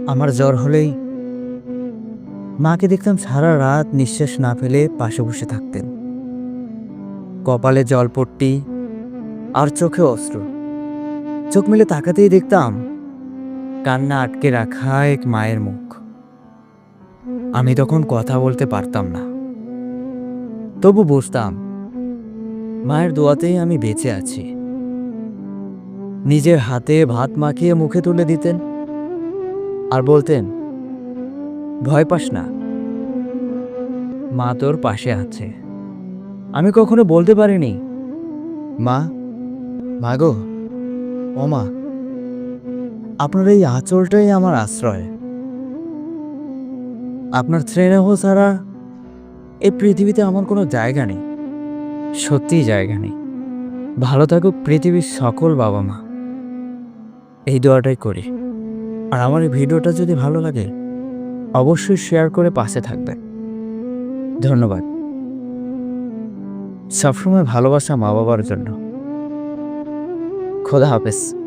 আমার জ্বর হলেই মাকে দেখতাম সারা রাত নিঃশ্বাস না ফেলে পাশে বসে থাকতেন। কপালে জলপট্টি আর চোখে অশ্রু। চোখ মেলে তাকাতেই দেখতাম কান্না আটকে রাখা এক মায়ের মুখ। আমি তখন কথা বলতে পারতাম না, তবু বুঝতাম মায়ের দোয়াতেই আমি বেঁচে আছি। নিজের হাতে ভাত মাখিয়ে মুখে তুলে দিতেন আর বলতেন, ভয় পাস না, মা তোর পাশে আছে। আমি কখনো বলতে পারিনি, মা, মাগো, ও মা, আপনার এই আঁচলটাই আমার আশ্রয়। আপনার স্নেহ ছাড়া এই পৃথিবীতে আমার কোনো জায়গা নেই, সত্যিই জায়গা নেই। ভালো থাকুক পৃথিবীর সকল বাবা মা, এই দোয়াটাই করি। আর আমার এই ভিডিওটা যদি ভালো লাগে অবশ্যই শেয়ার করে পাশে থাকবেন। ধন্যবাদ। সবসময় ভালোবাসা মা বাবার জন্য। খোদা হাফেজ।